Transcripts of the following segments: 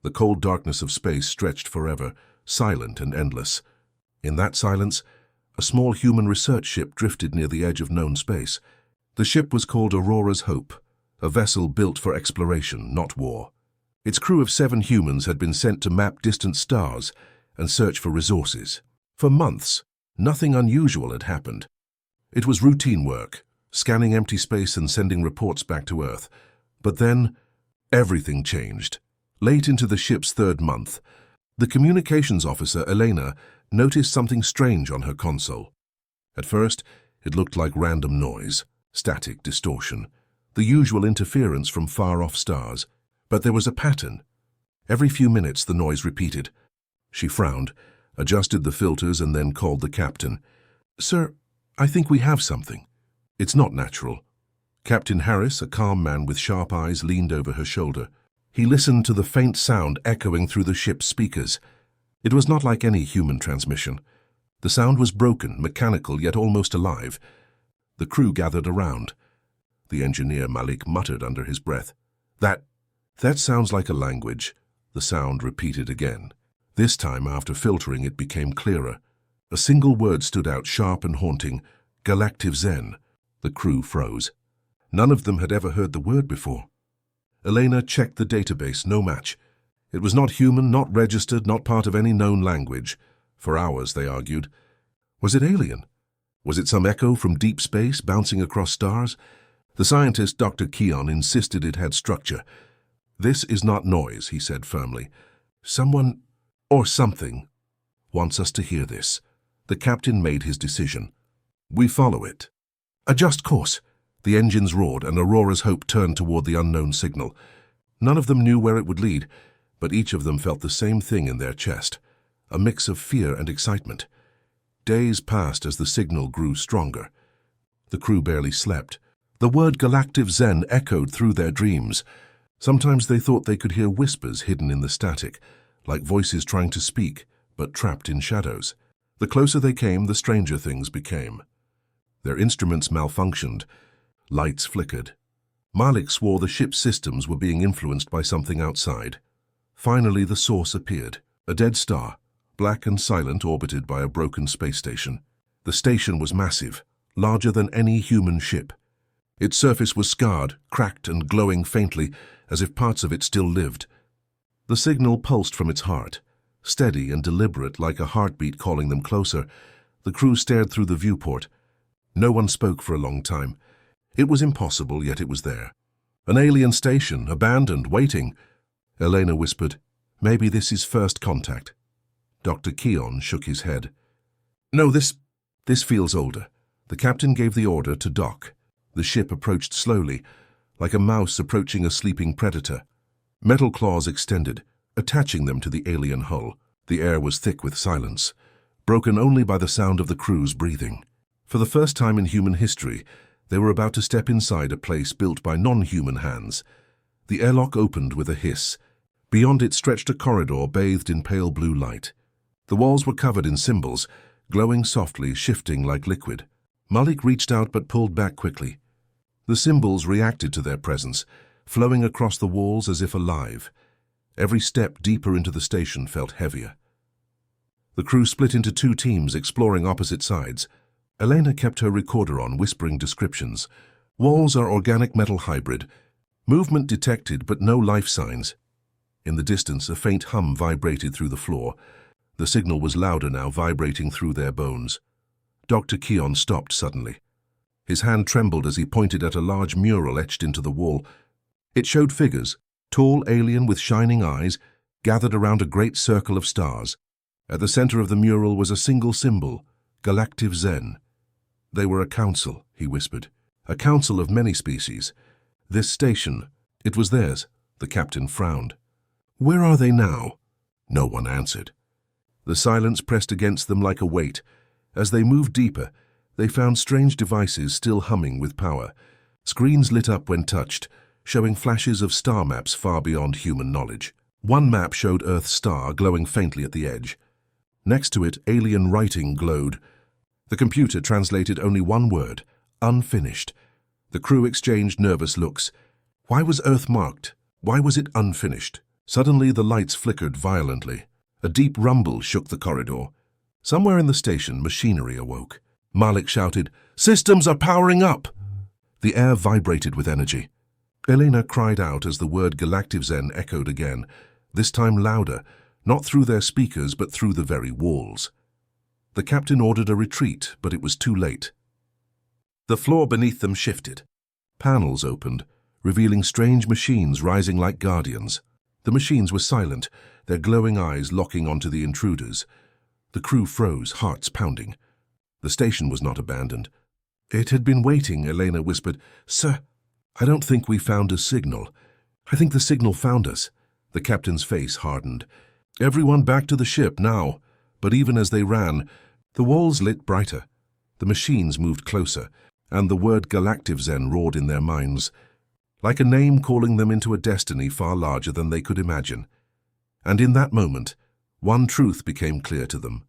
The cold darkness of space stretched forever, silent and endless. In that silence, a small human research ship drifted near the edge of known space. The ship was called Aurora's Hope, a vessel built for exploration, not war. Its crew of 7 humans had been sent to map distant stars and search for resources. For months, nothing unusual had happened. It was routine work, scanning empty space and sending reports back to Earth. But then, everything changed. Late into the ship's 3rd month, the communications officer, Elena, noticed something strange on her console. At first, it looked like random noise, static distortion, the usual interference from far-off stars. But there was a pattern. Every few minutes the noise repeated. She frowned, adjusted the filters, and then called the captain. "Sir, I think we have something. It's not natural." Captain Harris, a calm man with sharp eyes, leaned over her shoulder. He listened to the faint sound echoing through the ship's speakers. It was not like any human transmission. The sound was broken, mechanical, yet almost alive. The crew gathered around. The engineer Malik muttered under his breath. That sounds like a language," the sound repeated again. This time, after filtering, it became clearer. A single word stood out, sharp and haunting: Galactic Zen. The crew froze. None of them had ever heard the word before. Elena checked the database, no match. It was not human, not registered, not part of any known language. For hours, they argued. Was it alien? Was it some echo from deep space, bouncing across stars? The scientist, Dr. Keon, insisted it had structure. "This is not noise," he said firmly. "Someone, or something, wants us to hear this." The captain made his decision. "We follow it." "Adjust course." The engines roared, and Aurora's Hope turned toward the unknown signal. None of them knew where it would lead, but each of them felt the same thing in their chest, a mix of fear and excitement. Days passed as the signal grew stronger. The crew barely slept. The word Galactic Zen echoed through their dreams. Sometimes they thought they could hear whispers hidden in the static, like voices trying to speak, but trapped in shadows. The closer they came, the stranger things became. Their instruments malfunctioned. Lights flickered. Malik swore the ship's systems were being influenced by something outside. Finally, the source appeared. A dead star, black and silent, orbited by a broken space station. The station was massive, larger than any human ship. Its surface was scarred, cracked, and glowing faintly, as if parts of it still lived. The signal pulsed from its heart, steady and deliberate, like a heartbeat calling them closer. The crew stared through the viewport. No one spoke for a long time. It was impossible, yet it was there. An alien station, abandoned, waiting. Elena whispered, "Maybe this is first contact." Dr. Keon shook his head. "No, this feels older." The captain gave the order to dock. The ship approached slowly, like a mouse approaching a sleeping predator. Metal claws extended, attaching them to the alien hull. The air was thick with silence, broken only by the sound of the crew's breathing. For the first time in human history, they were about to step inside a place built by non-human hands. The airlock opened with a hiss. Beyond it stretched a corridor bathed in pale blue light. The walls were covered in symbols, glowing softly, shifting like liquid. Malik reached out but pulled back quickly. The symbols reacted to their presence, flowing across the walls as if alive. Every step deeper into the station felt heavier. The crew split into 2 teams, exploring opposite sides. Elena kept her recorder on, whispering descriptions. "Walls are organic metal hybrid. Movement detected, but no life signs." In the distance, a faint hum vibrated through the floor. The signal was louder now, vibrating through their bones. Dr. Keon stopped suddenly. His hand trembled as he pointed at a large mural etched into the wall. It showed figures, tall alien with shining eyes, gathered around a great circle of stars. At the center of the mural was a single symbol, Galactic Zen. "They were a council," he whispered. "A council of many species. This station, it was theirs." The captain frowned. "Where are they now?" No one answered. The silence pressed against them like a weight. As they moved deeper, they found strange devices still humming with power. Screens lit up when touched, showing flashes of star maps far beyond human knowledge. One map showed Earth's star, glowing faintly at the edge. Next to it, alien writing glowed. The computer translated only one word, unfinished. The crew exchanged nervous looks. Why was Earth marked? Why was it unfinished? Suddenly the lights flickered violently. A deep rumble shook the corridor. Somewhere in the station, machinery awoke. Malik shouted, "Systems are powering up!" The air vibrated with energy. Elena cried out as the word GalaxyStrike echoed again, this time louder, not through their speakers but through the very walls. The captain ordered a retreat, but it was too late. The floor beneath them shifted. Panels opened, revealing strange machines rising like guardians. The machines were silent, their glowing eyes locking onto the intruders. The crew froze, hearts pounding. The station was not abandoned. It had been waiting, Elena whispered. "Sir, I don't think we found a signal. I think the signal found us." The captain's face hardened. "Everyone back to the ship, now." But even as they ran, the walls lit brighter. The machines moved closer, and the word GalaxyStrike roared in their minds, like a name calling them into a destiny far larger than they could imagine. And in that moment, one truth became clear to them.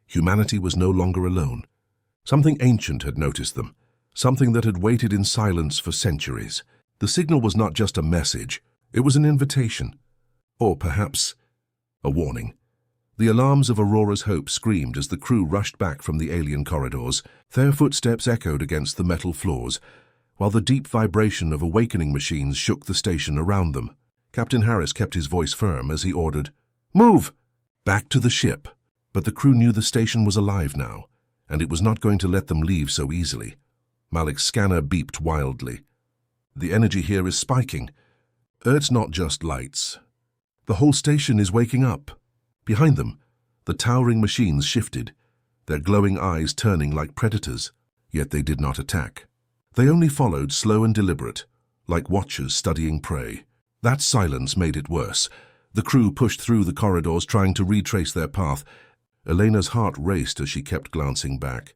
Humanity was no longer alone. Something ancient had noticed them, something that had waited in silence for centuries. The signal was not just a message, it was an invitation. Or perhaps a warning. The alarms of Aurora's Hope screamed as the crew rushed back from the alien corridors. Their footsteps echoed against the metal floors, while the deep vibration of awakening machines shook the station around them. Captain Harris kept his voice firm as he ordered, "Move! Back to the ship." But the crew knew the station was alive now, and it was not going to let them leave so easily. Malik's scanner beeped wildly. "The energy here is spiking. It's not just lights. The whole station is waking up." Behind them, the towering machines shifted, their glowing eyes turning like predators, yet they did not attack. They only followed, slow and deliberate, like watchers studying prey. That silence made it worse. The crew pushed through the corridors, trying to retrace their path. Elena's heart raced as she kept glancing back.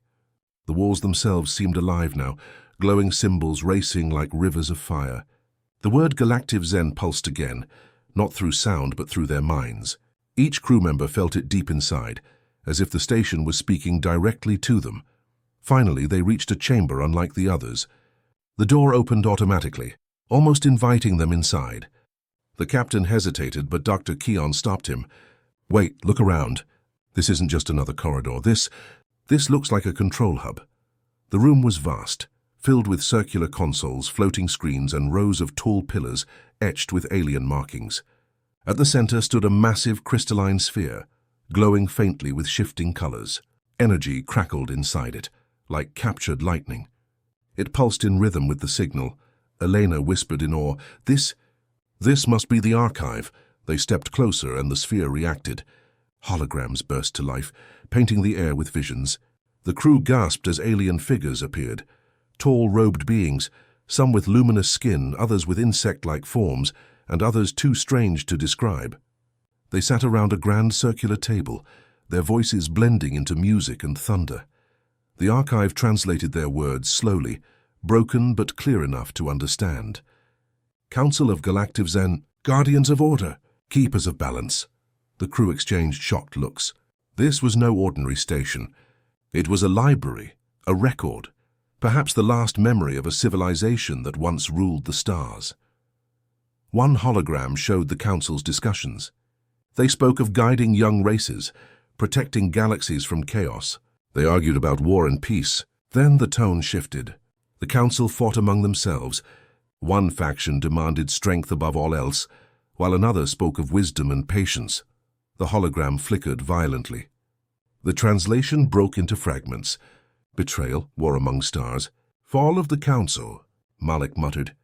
The walls themselves seemed alive now, glowing symbols racing like rivers of fire. The word GalaxyStrike pulsed again, not through sound but through their minds. Each crew member felt it deep inside, as if the station was speaking directly to them. Finally, they reached a chamber unlike the others. The door opened automatically, almost inviting them inside. The captain hesitated, but Dr. Keon stopped him. "Wait, look around. This isn't just another corridor. This looks like a control hub." The room was vast, filled with circular consoles, floating screens, and rows of tall pillars etched with alien markings. At the center stood a massive crystalline sphere, glowing faintly with shifting colors. Energy crackled inside it, like captured lightning. It pulsed in rhythm with the signal. Elena whispered in awe, This must be the archive." They stepped closer and the sphere reacted. Holograms burst to life, painting the air with visions. The crew gasped as alien figures appeared. Tall, robed beings, some with luminous skin, others with insect-like forms, and others too strange to describe. They sat around a grand circular table, their voices blending into music and thunder. The archive translated their words slowly, broken but clear enough to understand. "Council of GalaxyStrike, Guardians of Order, Keepers of Balance." The crew exchanged shocked looks. This was no ordinary station. It was a library, a record, perhaps the last memory of a civilization that once ruled the stars. One hologram showed the Council's discussions. They spoke of guiding young races, protecting galaxies from chaos. They argued about war and peace. Then the tone shifted. The Council fought among themselves. One faction demanded strength above all else, while another spoke of wisdom and patience. The hologram flickered violently. The translation broke into fragments. "Betrayal, war among stars. Fall of the Council," Malik muttered.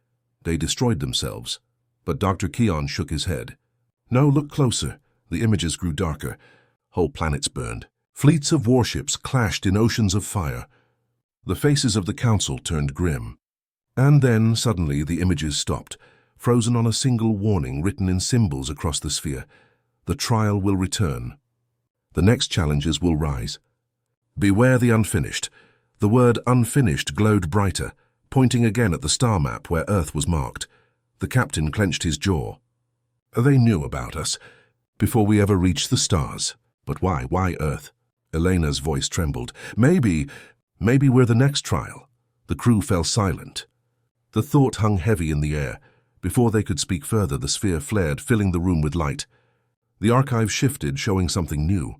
"They destroyed themselves." But Dr. Keon shook his head. "No, look closer." The images grew darker. Whole planets burned. Fleets of warships clashed in oceans of fire. The faces of the Council turned grim. And then, suddenly, the images stopped, frozen on a single warning written in symbols across the sphere. The trial will return. The next challenges will rise. Beware the unfinished. The word unfinished glowed brighter, pointing again at the star map where Earth was marked. The captain clenched his jaw. They knew about us, before we ever reached the stars. But why? Why Earth? Elena's voice trembled. Maybe we're the next trial. The crew fell silent. The thought hung heavy in the air, Before they could speak further, the sphere flared, filling the room with light. The archive shifted, showing something new.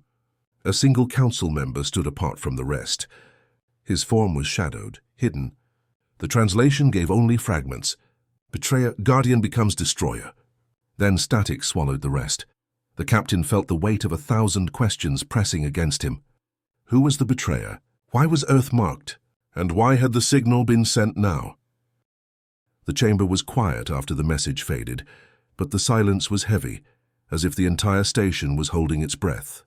A single council member stood apart from the rest. His form was shadowed, hidden. The translation gave only fragments. Betrayer, Guardian becomes destroyer. Then static swallowed the rest. The captain felt the weight of 1,000 questions pressing against him. Who was the betrayer? Why was Earth marked? And why had the signal been sent now? The chamber was quiet after the message faded, but the silence was heavy, as if the entire station was holding its breath.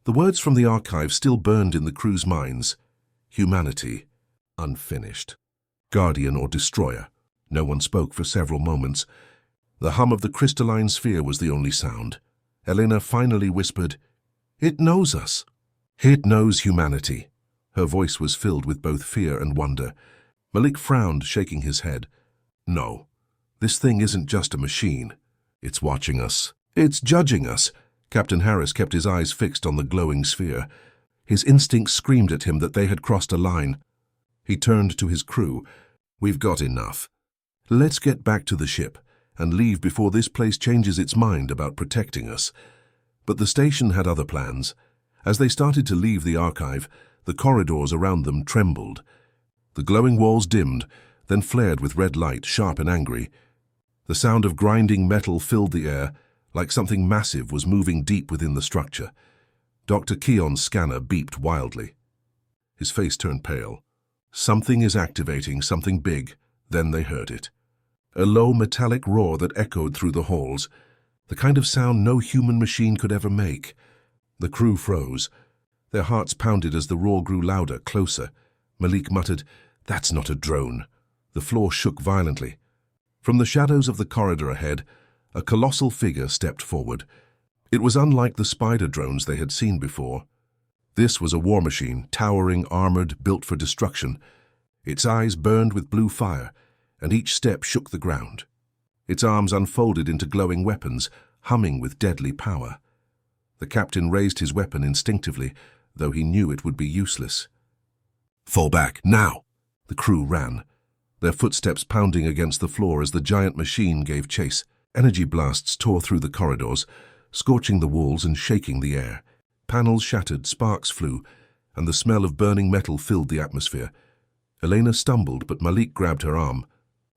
The words from the archive still burned in the crew's minds. Humanity, unfinished. Guardian or destroyer. No one spoke for several moments. The hum of the crystalline sphere was the only sound. Elena finally whispered, "It knows us. It knows humanity." Her voice was filled with both fear and wonder. Malik frowned, shaking his head. "No, this thing isn't just a machine. It's watching us. It's judging us." Captain Harris kept his eyes fixed on the glowing sphere. His instincts screamed at him that they had crossed a line. He turned to his crew. "We've got enough. Let's get back to the ship and leave before this place changes its mind about protecting us." But the station had other plans. As they started to leave the archive, the corridors around them trembled. The glowing walls dimmed, then flared with red light, sharp and angry. The sound of grinding metal filled the air, like something massive was moving deep within the structure. Dr. Keon's scanner beeped wildly. His face turned pale. Something is activating, something big. Then they heard it. A low metallic roar that echoed through the halls, the kind of sound no human machine could ever make. The crew froze. Their hearts pounded as the roar grew louder, closer. Malik muttered, "That's not a drone." The floor shook violently. From the shadows of the corridor ahead, a colossal figure stepped forward. It was unlike the spider drones they had seen before. This was a war machine, towering, armored, built for destruction. Its eyes burned with blue fire, and each step shook the ground. Its arms unfolded into glowing weapons, humming with deadly power. The captain raised his weapon instinctively, though he knew it would be useless. "Fall back, now!" The crew ran, their footsteps pounding against the floor as the giant machine gave chase. Energy blasts tore through the corridors, scorching the walls and shaking the air. Panels shattered, sparks flew, and the smell of burning metal filled the atmosphere. Elena stumbled, but Malik grabbed her arm,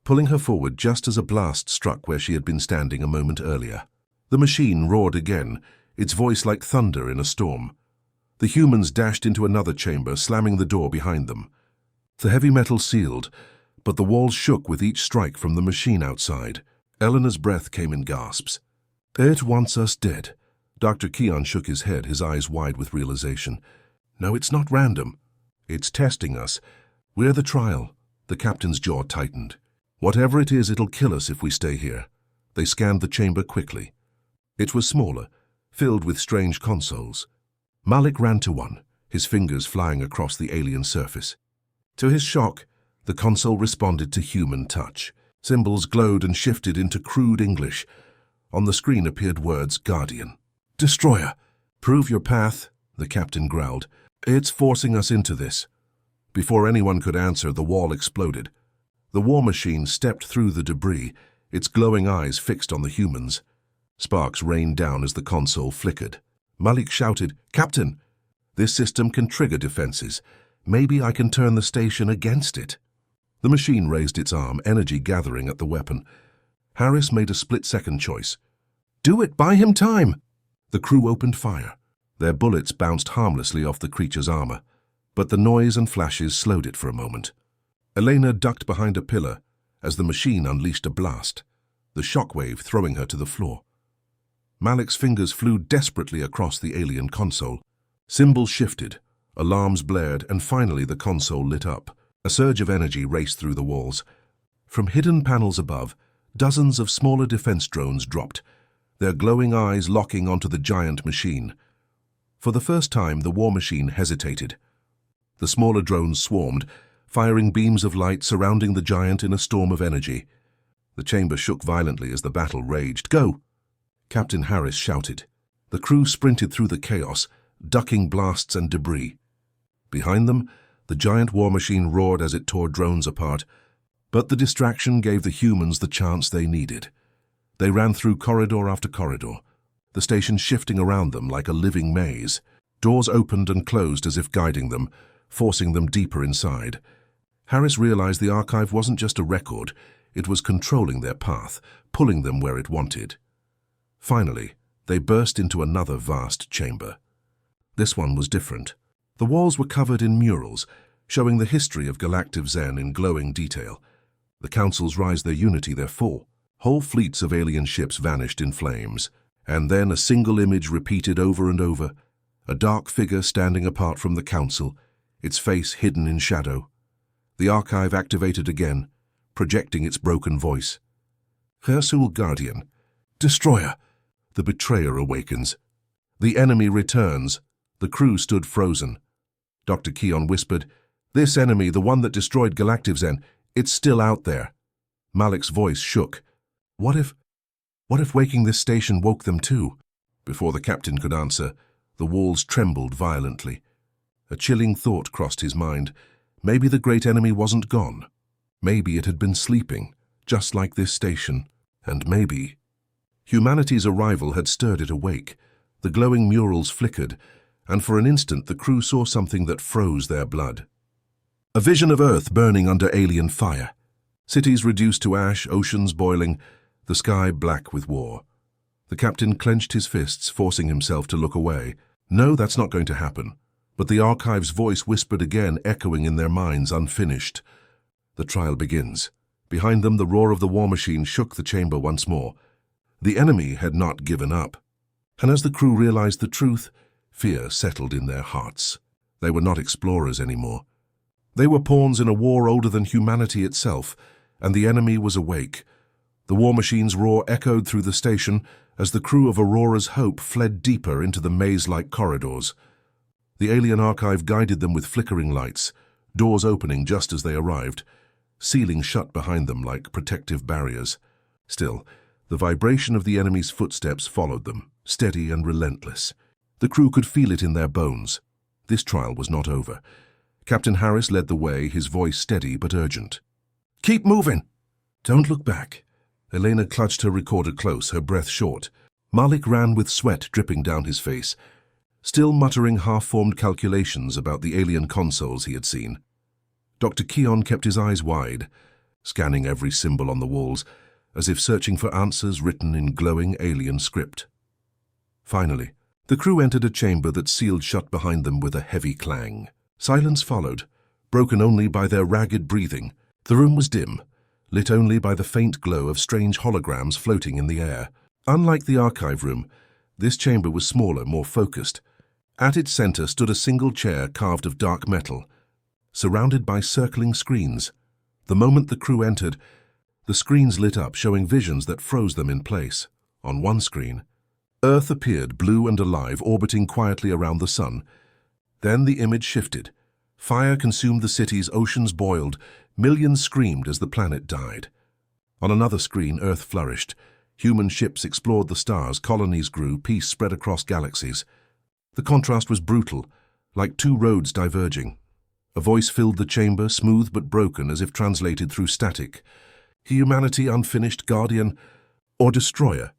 pulling her forward just as a blast struck where she had been standing a moment earlier. The machine roared again, its voice like thunder in a storm. The humans dashed into another chamber, slamming the door behind them. The heavy metal sealed, but the walls shook with each strike from the machine outside. Eleanor's breath came in gasps. "It wants us dead." Dr. Keon shook his head, his eyes wide with realization. "No, it's not random. It's testing us. We're the trial." The captain's jaw tightened. "Whatever it is, it'll kill us if we stay here." They scanned the chamber quickly. It was smaller, filled with strange consoles. Malik ran to one, his fingers flying across the alien surface. To his shock, the console responded to human touch. Symbols glowed and shifted into crude English. On the screen appeared words, "Guardian. Destroyer. Prove your path," the captain growled. "It's forcing us into this." Before anyone could answer, the wall exploded. The war machine stepped through the debris, its glowing eyes fixed on the humans. Sparks rained down as the console flickered. Malik shouted, "Captain, this system can trigger defenses. Maybe I can turn the station against it." The machine raised its arm, energy gathering at the weapon. Harris made a split-second choice. "Do it! Buy him time!" The crew opened fire. Their bullets bounced harmlessly off the creature's armor, but the noise and flashes slowed it for a moment. Elena ducked behind a pillar as the machine unleashed a blast, the shockwave throwing her to the floor. Malik's fingers flew desperately across the alien console. Symbols shifted, alarms blared, and finally the console lit up. A surge of energy raced through the walls. From hidden panels above, dozens of smaller defense drones dropped, their glowing eyes locking onto the giant machine. For the first time, the war machine hesitated. The smaller drones swarmed, firing beams of light surrounding the giant in a storm of energy. The chamber shook violently as the battle raged. "Go!" Captain Harris shouted. The crew sprinted through the chaos, ducking blasts and debris. Behind them, the giant war machine roared as it tore drones apart. But the distraction gave the humans the chance they needed. They ran through corridor after corridor, the station shifting around them like a living maze. Doors opened and closed as if guiding them, forcing them deeper inside. Harris realized the archive wasn't just a record, it was controlling their path, pulling them where it wanted. Finally, they burst into another vast chamber. This one was different. The walls were covered in murals, showing the history of Galactic Zen in glowing detail. The councils raised their unity, their fall. Whole fleets of alien ships vanished in flames, and then a single image repeated over and over, a dark figure standing apart from the council, its face hidden in shadow. The archive activated again, projecting its broken voice. Hersul Guardian. Destroyer. The betrayer awakens. The enemy returns. The crew stood frozen. Dr. Keon whispered, "This enemy, the one that destroyed Galactic Zen, it's still out there." Malik's voice shook. What if waking this station woke them too? Before the captain could answer, the walls trembled violently. A chilling thought crossed his mind. Maybe the great enemy wasn't gone. Maybe it had been sleeping, just like this station. And maybe humanity's arrival had stirred it awake. The glowing murals flickered, and for an instant the crew saw something that froze their blood. A vision of Earth burning under alien fire. Cities reduced to ash, oceans boiling, the sky black with war. The captain clenched his fists, forcing himself to look away. No, that's not going to happen. But the archive's voice whispered again, echoing in their minds, unfinished. The trial begins. Behind them, the roar of the war machine shook the chamber once more. The enemy had not given up. And as the crew realized the truth, fear settled in their hearts. They were not explorers anymore. They were pawns in a war older than humanity itself, and the enemy was awake. The war machine's roar echoed through the station as the crew of Aurora's Hope fled deeper into the maze-like corridors. The alien archive guided them with flickering lights, doors opening just as they arrived, ceilings shut behind them like protective barriers. Still, the vibration of the enemy's footsteps followed them, steady and relentless. The crew could feel it in their bones. This trial was not over. Captain Harris led the way, his voice steady but urgent. "Keep moving! Don't look back." Elena clutched her recorder close, her breath short. Malik ran with sweat dripping down his face, still muttering half-formed calculations about the alien consoles he had seen. Dr. Keon kept his eyes wide, scanning every symbol on the walls, as if searching for answers written in glowing alien script. Finally, the crew entered a chamber that sealed shut behind them with a heavy clang. Silence followed, broken only by their ragged breathing. The room was dim, lit only by the faint glow of strange holograms floating in the air. Unlike the archive room, this chamber was smaller, more focused. At its center stood a single chair carved of dark metal, surrounded by circling screens. The moment the crew entered, the screens lit up, showing visions that froze them in place. On one screen, Earth appeared, blue and alive, orbiting quietly around the sun. Then the image shifted. Fire consumed the cities, oceans boiled, millions screamed as the planet died. On another screen, Earth flourished. Human ships explored the stars, colonies grew, peace spread across galaxies. The contrast was brutal, like two roads diverging. A voice filled the chamber, smooth but broken, as if translated through static. Humanity unfinished, guardian, or destroyer?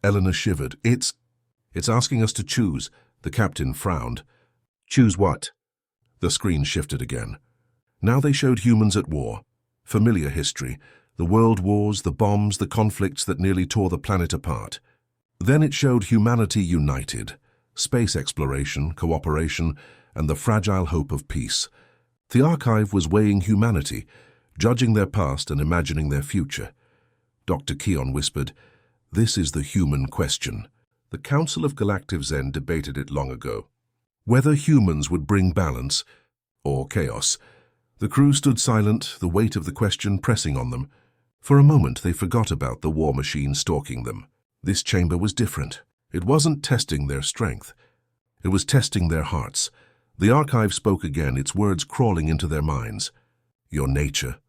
Eleanor shivered. It's asking us to choose. The captain frowned. Choose what? The screen shifted again. Now they showed humans at war. Familiar history. The world wars, the bombs, the conflicts that nearly tore the planet apart. Then it showed humanity united. Space exploration, cooperation, and the fragile hope of peace. The archive was weighing humanity, judging their past and imagining their future. Dr. Keon whispered, "This is the human question." The Council of Galactic Zen debated it long ago. Whether humans would bring balance or chaos. The crew stood silent, the weight of the question pressing on them. For a moment they forgot about the war machine stalking them. This chamber was different. It wasn't testing their strength. It was testing their hearts. The archive spoke again, its words crawling into their minds. Your nature.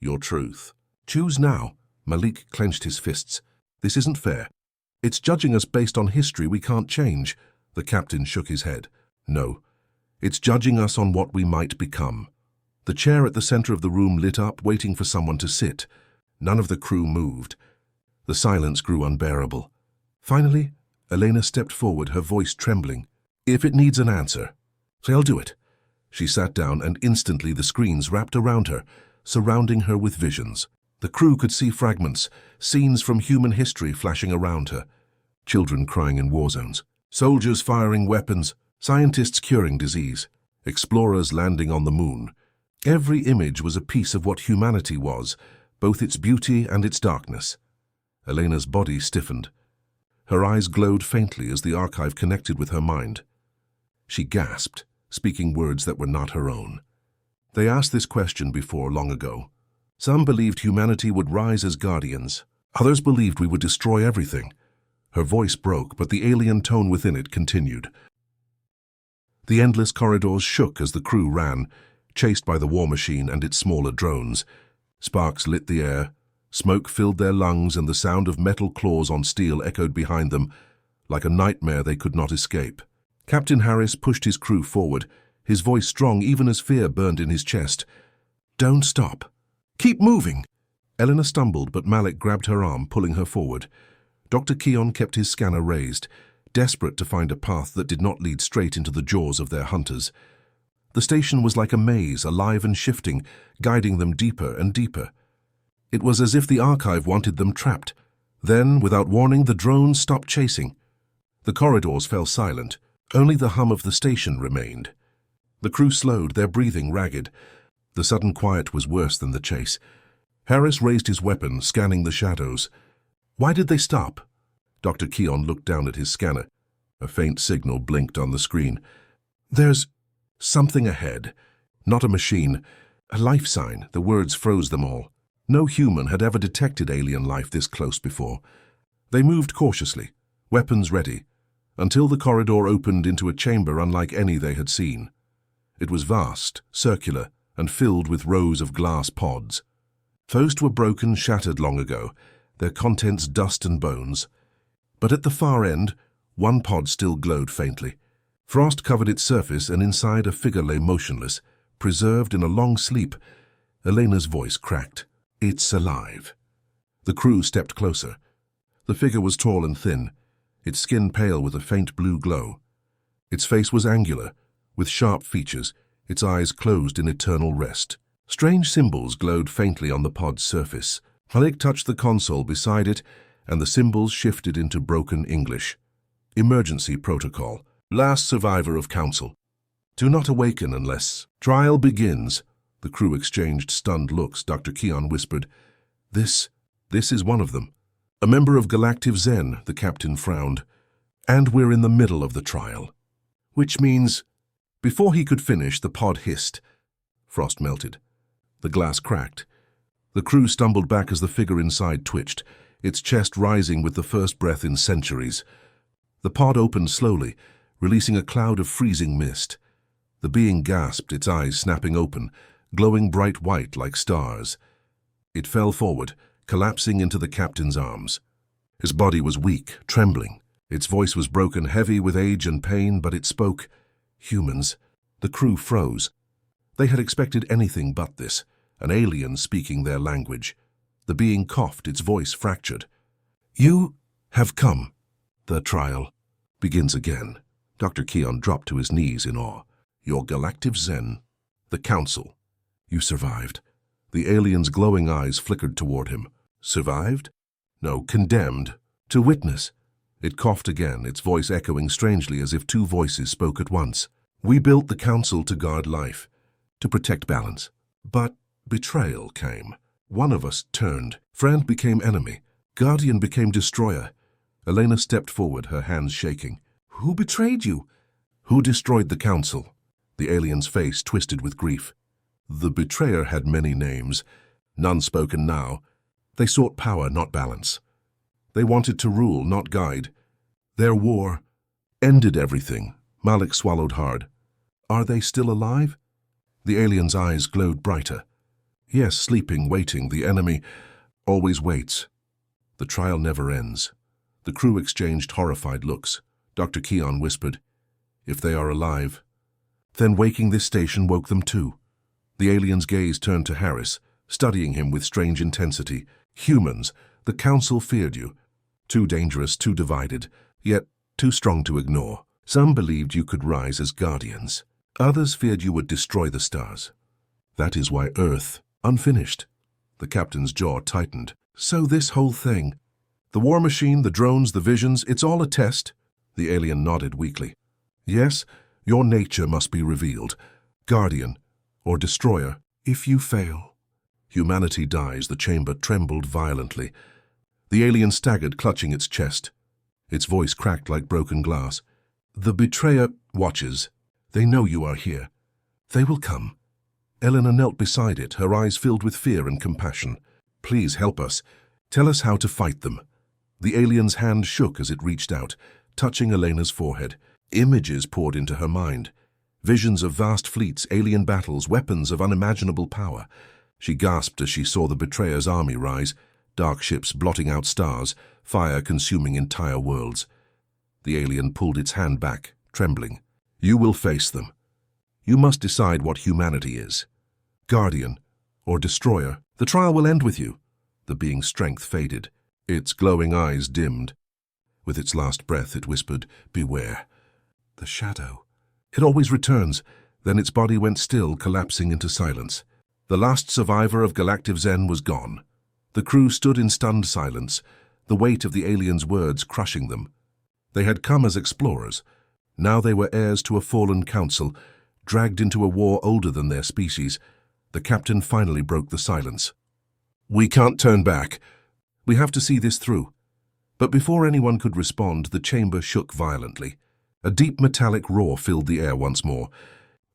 Your truth. Choose now. Malik clenched his fists. This isn't fair. It's judging us based on history we can't change. The captain shook his head. No. It's judging us on what we might become. The chair at the center of the room lit up, waiting for someone to sit. None of the crew moved. The silence grew unbearable. Finally, Elena stepped forward, her voice trembling. "If it needs an answer, say I'll do it." She sat down, and instantly the screens wrapped around her, surrounding her with visions. The crew could see fragments, scenes from human history flashing around her. Children crying in war zones, soldiers firing weapons, scientists curing disease, explorers landing on the moon. Every image was a piece of what humanity was, both its beauty and its darkness. Elena's body stiffened. Her eyes glowed faintly as the archive connected with her mind. She gasped, speaking words that were not her own. They asked this question before long ago. Some believed humanity would rise as guardians. Others believed we would destroy everything. Her voice broke, but the alien tone within it continued. The endless corridors shook as the crew ran, chased by the war machine and its smaller drones. Sparks lit the air, smoke filled their lungs, and the sound of metal claws on steel echoed behind them, like a nightmare they could not escape. Captain Harris pushed his crew forward, his voice strong even as fear burned in his chest. "Don't stop. Keep moving." Elena stumbled, but Malik grabbed her arm, pulling her forward. Dr. Keon kept his scanner raised, desperate to find a path that did not lead straight into the jaws of their hunters. The station was like a maze, alive and shifting, guiding them deeper and deeper. It was as if the archive wanted them trapped. Then, without warning, the drones stopped chasing. The corridors fell silent. Only the hum of the station remained. The crew slowed, their breathing ragged. The sudden quiet was worse than the chase. Harris raised his weapon, scanning the shadows. Why did they stop? Dr. Keon looked down at his scanner. A faint signal blinked on the screen. "There's something ahead. Not a machine. A life sign." The words froze them all. No human had ever detected alien life this close before. They moved cautiously, weapons ready, until the corridor opened into a chamber unlike any they had seen. It was vast, circular, and filled with rows of glass pods. Most were broken, shattered long ago, their contents dust and bones. But at the far end, one pod still glowed faintly. Frost covered its surface, and inside a figure lay motionless, preserved in a long sleep. Elena's voice cracked. "It's alive." The crew stepped closer. The figure was tall and thin, its skin pale with a faint blue glow. Its face was angular, with sharp features, its eyes closed in eternal rest. Strange symbols glowed faintly on the pod's surface. Malik touched the console beside it, and the symbols shifted into broken English. Emergency protocol. Last survivor of council. Do not awaken unless trial begins. The crew exchanged stunned looks. Dr. Keon whispered, This is one of them. A member of Galactic Zen," the captain frowned. "And we're in the middle of the trial. Which means..." Before he could finish, the pod hissed. Frost melted. The glass cracked. The crew stumbled back as the figure inside twitched, its chest rising with the first breath in centuries. The pod opened slowly, releasing a cloud of freezing mist. The being gasped, its eyes snapping open, glowing bright white like stars. It fell forward, collapsing into the captain's arms. His body was weak, trembling. Its voice was broken, heavy with age and pain, but it spoke. Humans. The crew froze. They had expected anything but this, an alien speaking their language. The being coughed, its voice fractured. "You have come. The trial begins again." Dr. Keon dropped to his knees in awe. "Your Galactic Zen. The Council. You survived." The alien's glowing eyes flickered toward him. "Survived? No, condemned. To witness." It coughed again, its voice echoing strangely as if two voices spoke at once. "We built the Council to guard life, to protect balance. But betrayal came. One of us turned. Friend became enemy. Guardian became destroyer." Elena stepped forward, her hands shaking. "Who betrayed you?" "Who destroyed the Council?" The alien's face twisted with grief. The betrayer had many names, none spoken now. They sought power, not balance. They wanted to rule, not guide. Their war ended everything. Malik swallowed hard. "Are they still alive?" The alien's eyes glowed brighter. "Yes, sleeping, waiting. The enemy always waits. The trial never ends." The crew exchanged horrified looks. Dr. Keon whispered, "If they are alive, then waking this station woke them too." The alien's gaze turned to Harris, studying him with strange intensity. Humans, the Council feared you. Too dangerous, too divided, yet too strong to ignore. Some believed you could rise as guardians. Others feared you would destroy the stars. That is why Earth, unfinished. The captain's jaw tightened. So this whole thing, the war machine, the drones, the visions, it's all a test? The alien nodded weakly. Yes, your nature must be revealed. Guardian or destroyer. If you fail, humanity dies. The chamber trembled violently. The alien staggered, clutching its chest. Its voice cracked like broken glass. The betrayer watches. They know you are here. They will come. Eleanor knelt beside it, her eyes filled with fear and compassion. Please help us. Tell us how to fight them. The alien's hand shook as it reached out, touching Elena's forehead. Images poured into her mind. Visions of vast fleets, alien battles, weapons of unimaginable power. She gasped as she saw the betrayer's army rise, dark ships blotting out stars, fire consuming entire worlds. The alien pulled its hand back, trembling. You will face them. You must decide what humanity is. Guardian or destroyer. The trial will end with you. The being's strength faded. Its glowing eyes dimmed. With its last breath, it whispered, beware. The shadow. It always returns. Then its body went still, collapsing into silence. The last survivor of Galactic Zen was gone. The crew stood in stunned silence, the weight of the alien's words crushing them. They had come as explorers. Now they were heirs to a fallen council, dragged into a war older than their species. The captain finally broke the silence. We can't turn back. We have to see this through. But before anyone could respond, the chamber shook violently. A deep metallic roar filled the air once more.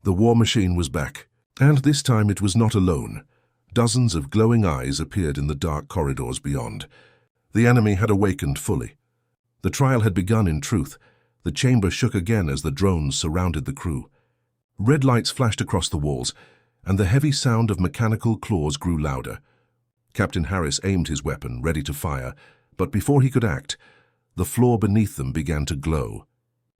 The war machine was back, and this time it was not alone. Dozens of glowing eyes appeared in the dark corridors beyond. The enemy had awakened fully. The trial had begun in truth. The chamber shook again as the drones surrounded the crew. Red lights flashed across the walls, and the heavy sound of mechanical claws grew louder. Captain Harris aimed his weapon, ready to fire, but before he could act, the floor beneath them began to glow.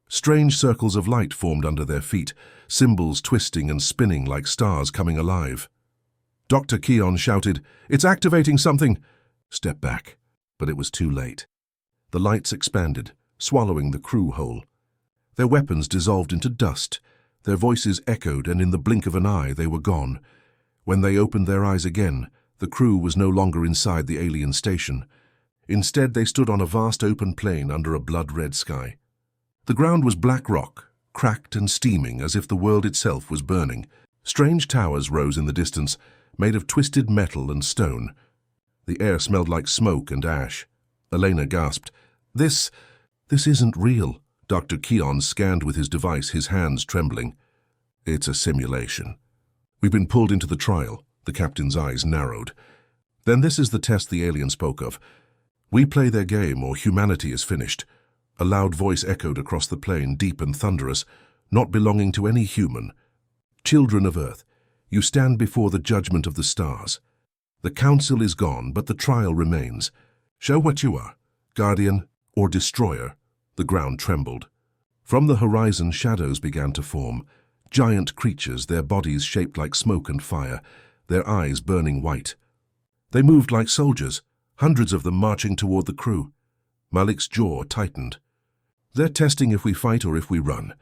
Strange circles of light formed under their feet, symbols twisting and spinning like stars coming alive. Dr. Keon shouted, "It's activating something!" Step back, but it was too late. The lights expanded, swallowing the crew whole. Their weapons dissolved into dust. Their voices echoed, and in the blink of an eye they were gone. When they opened their eyes again, the crew was no longer inside the alien station. Instead, they stood on a vast open plain under a blood-red sky. The ground was black rock, cracked and steaming as if the world itself was burning. Strange towers rose in the distance, made of twisted metal and stone. The air smelled like smoke and ash. Elena gasped, This isn't real." Dr. Keon scanned with his device, his hands trembling. "It's a simulation. We've been pulled into the trial." The captain's eyes narrowed. "Then this is the test the alien spoke of. We play their game or humanity is finished." A loud voice echoed across the plain, deep and thunderous, not belonging to any human. "Children of Earth, you stand before the judgment of the stars. The council is gone, but the trial remains. Show what you are, guardian or destroyer." The ground trembled. From the horizon, shadows began to form. Giant creatures, their bodies shaped like smoke and fire, their eyes burning white. They moved like soldiers, hundreds of them marching toward the crew. Malik's jaw tightened. "They're testing if we fight or if we run."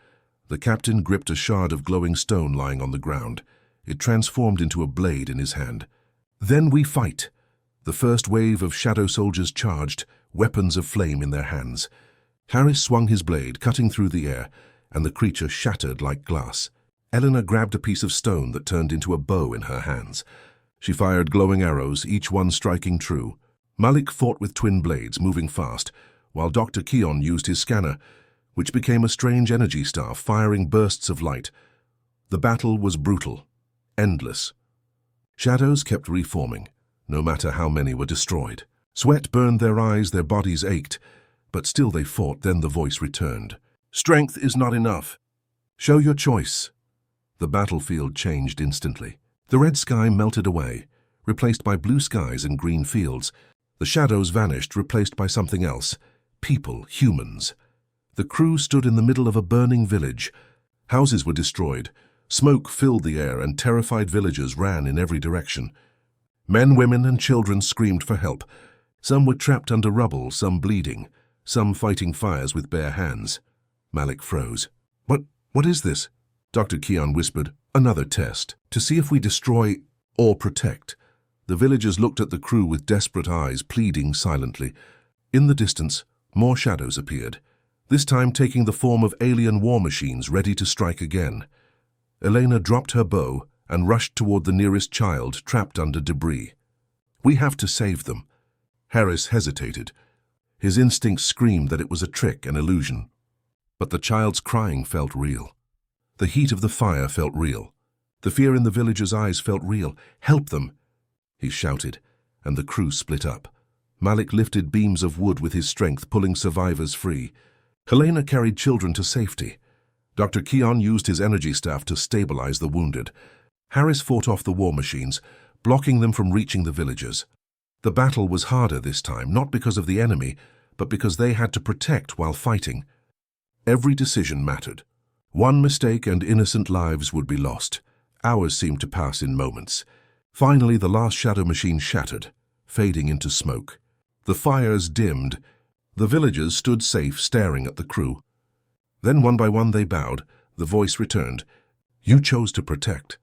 The captain gripped a shard of glowing stone lying on the ground. It transformed into a blade in his hand. "Then we fight." The first wave of shadow soldiers charged, weapons of flame in their hands. Harris swung his blade, cutting through the air, and the creature shattered like glass. Eleanor grabbed a piece of stone that turned into a bow in her hands. She fired glowing arrows, each one striking true. Malik fought with twin blades, moving fast, while Dr. Keon used his scanner, which became a strange energy star, firing bursts of light. The battle was brutal, endless. Shadows kept reforming, no matter how many were destroyed. Sweat burned their eyes, their bodies ached, but still they fought. Then the voice returned. "Strength is not enough. Show your choice." The battlefield changed instantly. The red sky melted away, replaced by blue skies and green fields. The shadows vanished, replaced by something else. People, humans. The crew stood in the middle of a burning village. Houses were destroyed. Smoke filled the air and terrified villagers ran in every direction. Men, women, and children screamed for help. Some were trapped under rubble, some bleeding, some fighting fires with bare hands. Malik froze. What is this? Dr. Keon whispered. Another test, to see if we destroy or protect. The villagers looked at the crew with desperate eyes, pleading silently. In the distance, more shadows appeared, this time taking the form of alien war machines ready to strike again. Elena dropped her bow and rushed toward the nearest child trapped under debris. We have to save them. Harris hesitated. His instincts screamed that it was a trick, an illusion. But the child's crying felt real. The heat of the fire felt real. The fear in the villagers' eyes felt real. Help them, he shouted, and the crew split up. Malik lifted beams of wood with his strength, pulling survivors free. Helena carried children to safety. Dr. Keon used his energy staff to stabilize the wounded. Harris fought off the war machines, blocking them from reaching the villagers. The battle was harder this time, not because of the enemy, but because they had to protect while fighting. Every decision mattered. One mistake and innocent lives would be lost. Hours seemed to pass in moments. Finally, the last shadow machine shattered, fading into smoke. The fires dimmed. The villagers stood safe, staring at the crew. Then one by one they bowed. The voice returned. You chose to protect.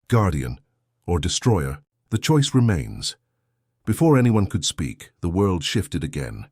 Guardian or destroyer, the choice remains. Before anyone could speak, the world shifted again.